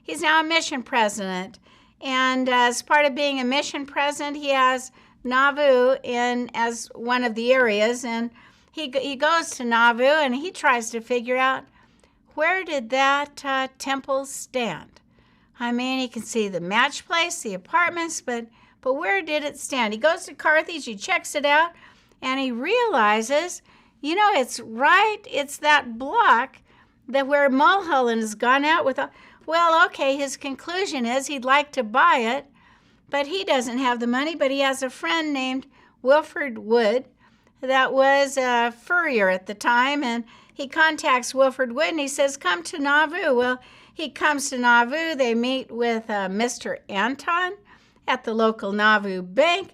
he's now a mission president. And as part of being a mission president, he has Nauvoo as one of the areas. And he goes to Nauvoo and he tries to figure out, where did that temple stand? I mean, he can see the match place, the apartments, but where did it stand? He goes to Carthage, he checks it out, and he realizes, it's that block that where Mulholland has gone out with. Well, okay, his conclusion is he'd like to buy it, but he doesn't have the money, but he has a friend named Wilford Wood that was a furrier at the time, and he contacts Wilford Wood, and he says, come to Nauvoo. Well, he comes to Nauvoo. They meet with Mr. Anton at the local Nauvoo bank.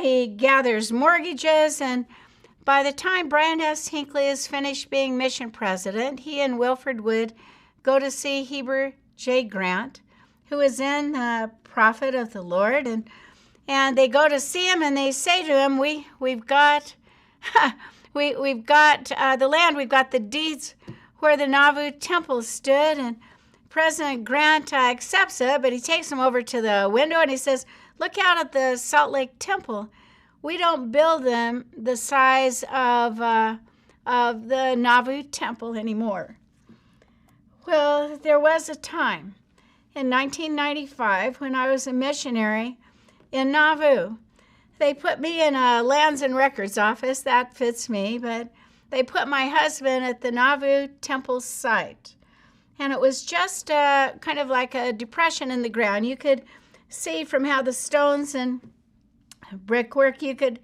He gathers mortgages, and by the time Brian S. Hinckley is finished being mission president, he and Wilford Wood go to see Heber J. Grant, who is in Prophet of the Lord, and they go to see him, and they say to him, we've got we've got the land, we've got the deeds where the Nauvoo Temple stood, and President Grant accepts it, but he takes him over to the window and he says, look out at the Salt Lake Temple. We don't build them the size of the Nauvoo Temple anymore. Well, there was a time in 1995 when I was a missionary in Nauvoo. They put me in a lands and records office. That fits me, but they put my husband at the Nauvoo Temple site. And it was just kind of like a depression in the ground. You could see from how the stones and brickwork, you could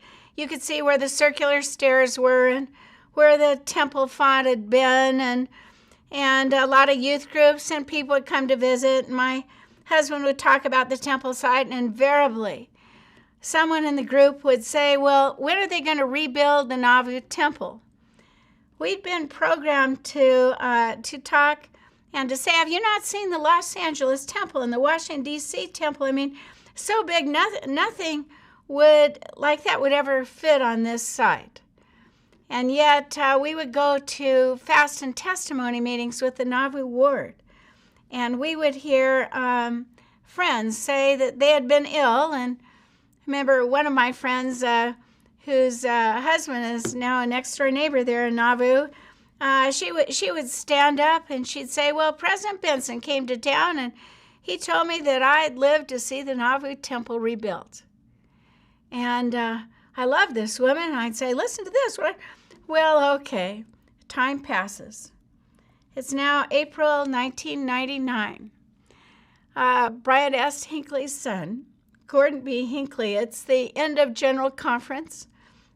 see where the circular stairs were and where the temple font had been, and a lot of youth groups and people would come to visit. My husband would talk about the temple site, and invariably someone in the group would say, well, when are they going to rebuild the Nauvoo Temple? We'd been programmed to talk and to say, have you not seen the Los Angeles Temple and the Washington, D.C. Temple? I mean, so big, nothing like that would ever fit on this site. And yet we would go to fast and testimony meetings with the Nauvoo Ward, and we would hear friends say that they had been ill. And I remember one of my friends whose husband is now a next-door neighbor there in Nauvoo, she would stand up and she'd say, well, President Benson came to town and he told me that I'd lived to see the Nauvoo Temple rebuilt. And I love this woman. And I'd say, listen to this. Well, okay. Time passes. It's now April 1999. Brian S. Hinckley's son, Gordon B. Hinckley, it's the end of General Conference.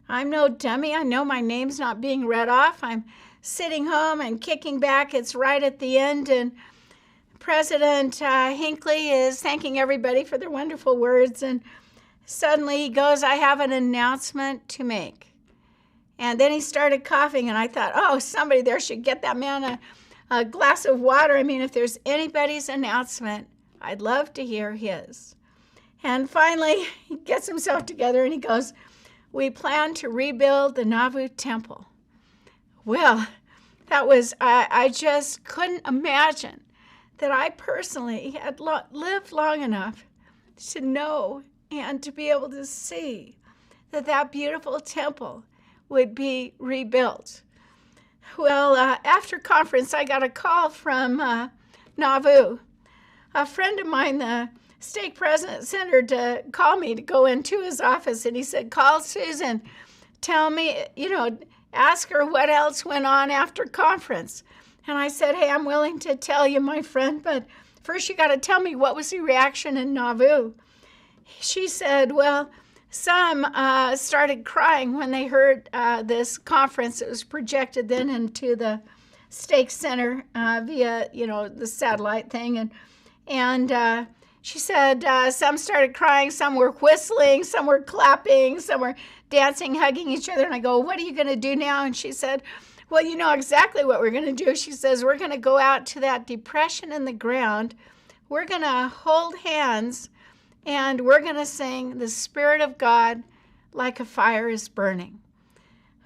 I'm no dummy. I know my name's not being read off. I'm sitting home and kicking back. It's right at the end, and President Hinckley is thanking everybody for their wonderful words, and suddenly he goes, I have an announcement to make. And then he started coughing, and I thought, oh, somebody there should get that man a glass of water. I mean, if there's anybody's announcement, I'd love to hear his. And finally, he gets himself together, and he goes, we planned to rebuild the Nauvoo Temple. Well, I just couldn't imagine that I personally had lived long enough to know and to be able to see that beautiful temple would be rebuilt. Well, after conference, I got a call from Nauvoo. A friend of mine, the stake president, sent her to call me to go into his office, and he said, call Susan, tell me, ask her what else went on after conference. And I said, hey, I'm willing to tell you, my friend, but first you got to tell me what was the reaction in Nauvoo. She said, well, some started crying when they heard this conference. It was projected then into the stake center via, the satellite thing. And she said some started crying, some were whistling, some were clapping, some were dancing, hugging each other. And I go, what are you going to do now? And she said, well, you know exactly what we're going to do. She says, we're going to go out to that depression in the ground. We're going to hold hands, and we're going to sing the Spirit of God like a fire is burning.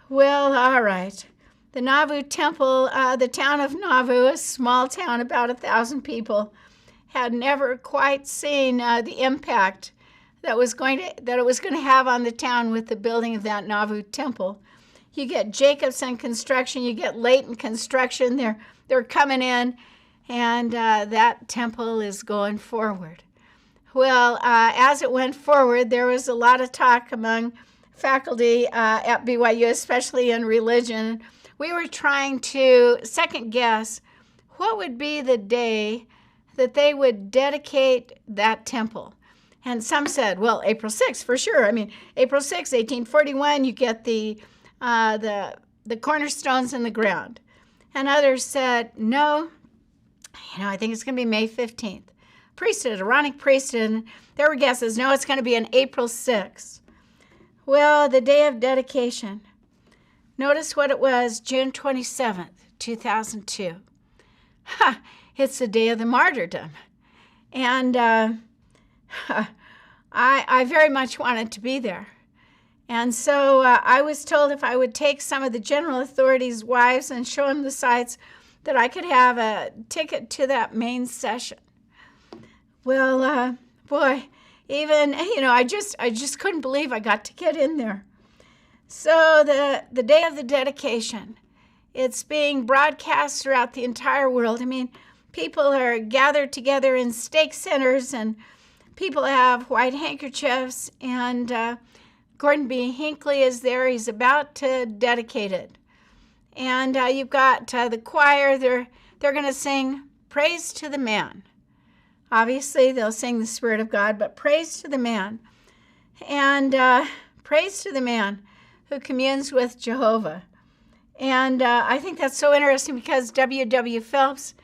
Well, all right. The Nauvoo Temple, the town of Nauvoo, a small town, about 1,000 people, had never quite seen the impact that it was going to have on the town with the building of that Nauvoo Temple. You get Jacobson construction, you get Leighton construction. They're coming in, and that temple is going forward. Well, as it went forward, there was a lot of talk among faculty at BYU, especially in religion. We were trying to second guess what would be the day that they would dedicate that temple. And some said, well, April 6th, for sure. I mean, April 6th, 1841, you get the cornerstones in the ground. And others said, no, I think it's going to be May 15th. Priesthood, Aaronic priesthood, there were guesses. No, it's going to be on April 6th. Well, the day of dedication. Notice what it was, June 27th, 2002. It's the day of the martyrdom. And I very much wanted to be there. And so I was told if I would take some of the general authorities' wives and show them the sites, that I could have a ticket to that main session. Well, boy, even, I just couldn't believe I got to get in there. So the day of the dedication, it's being broadcast throughout the entire world. I mean, people are gathered together in stake centers, and people have white handkerchiefs, and Gordon B. Hinckley is there. He's about to dedicate it. And you've got the choir. They're going to sing Praise to the Man. Obviously, they'll sing the Spirit of God, but praise to the man. And praise to the man who communes with Jehovah. And I think that's so interesting because W.W. Phelps,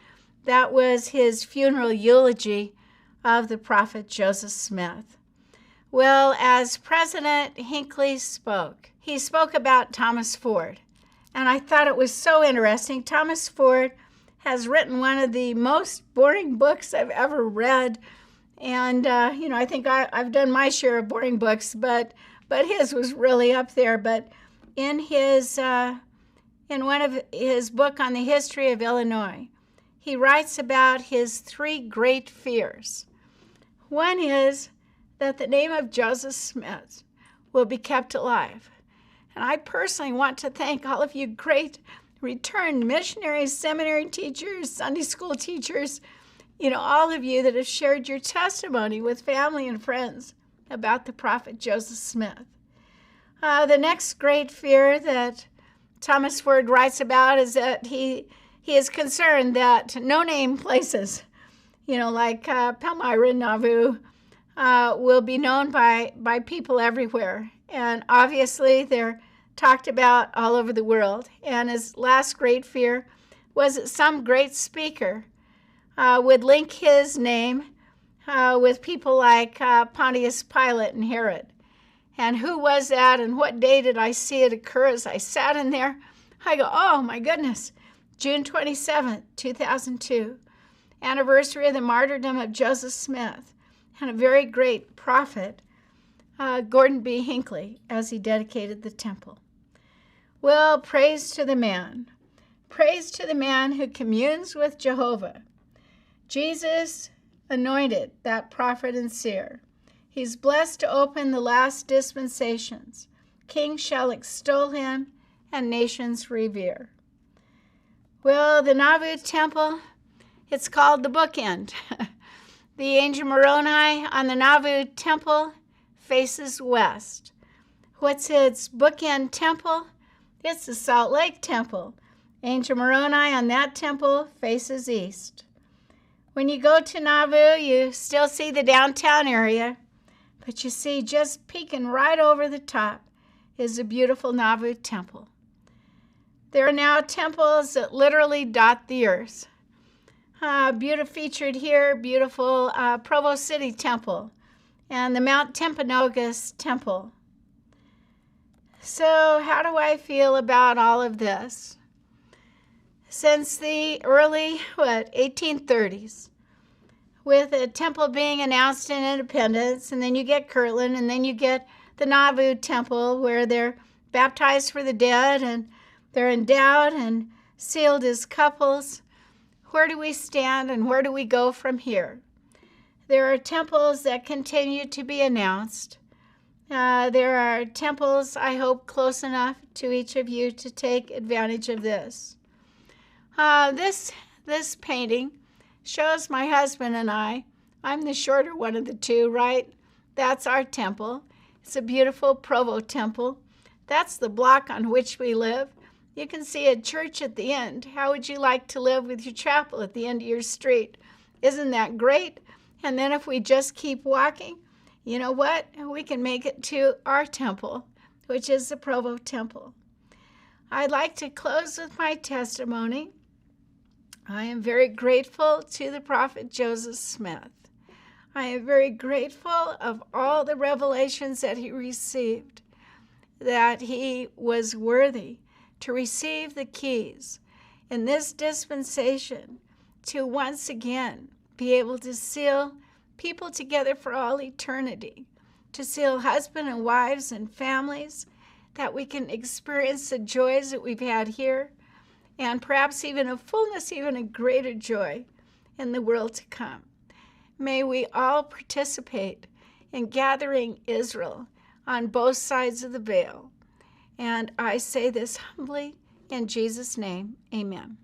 that was his funeral eulogy of the prophet Joseph Smith. Well, as President Hinckley spoke, he spoke about Thomas Ford. And I thought it was so interesting. Thomas Ford has written one of the most boring books I've ever read. And, I think I've done my share of boring books, but his was really up there. But in one of his book on the history of Illinois, he writes about his 3 great fears. One is that the name of Joseph Smith will be kept alive. And I personally want to thank all of you great returned missionaries, seminary teachers, Sunday school teachers, all of you that have shared your testimony with family and friends about the prophet Joseph Smith. The next great fear that Thomas Ford writes about is that he is concerned that no-name places, like Palmyra and Nauvoo, will be known by people everywhere. And obviously they're talked about all over the world. And his last great fear was that some great speaker would link his name with people like Pontius Pilate and Herod. And who was that, and what day did I see it occur? As I sat in there, I go, oh my goodness, June 27th, 2002, anniversary of the martyrdom of Joseph Smith, and a very great prophet, Gordon B. Hinckley as he dedicated the temple. Well, praise to the man. Praise to the man who communes with Jehovah. Jesus anointed that prophet and seer. He's blessed to open the last dispensations. Kings shall extol him, and nations revere. Well, the Nauvoo Temple, it's called the bookend. The angel Moroni on the Nauvoo Temple faces west. What's its bookend temple? It's the Salt Lake Temple. Angel Moroni on that temple faces east. When you go to Nauvoo, you still see the downtown area, but you see just peeking right over the top is the beautiful Nauvoo Temple. There are now temples that literally dot the earth. Beautiful featured here, beautiful Provo City Temple and the Mount Timpanogos Temple. So how do I feel about all of this? Since the early, 1830s, with a temple being announced in independence, and then you get Kirtland, and then you get the Nauvoo Temple where they're baptized for the dead and they're endowed and sealed as couples. Where do we stand and where do we go from here? There are temples that continue to be announced. There are temples, I hope, close enough to each of you to take advantage of this. This painting shows my husband and I. I'm the shorter one of the two, right? That's our temple. It's a beautiful Provo temple. That's the block on which we live. You can see a church at the end. How would you like to live with your chapel at the end of your street? Isn't that great? And then if we just keep walking, you know what? We can make it to our temple, which is the Provo Temple. I'd like to close with my testimony. I am very grateful to the prophet Joseph Smith. I am very grateful of all the revelations that he received, that he was worthy to receive the keys in this dispensation to once again be able to seal people together for all eternity, to seal husband and wives and families, that we can experience the joys that we've had here, and perhaps even a fullness, even a greater joy in the world to come. May we all participate in gathering Israel on both sides of the veil. And I say this humbly in Jesus' name, amen.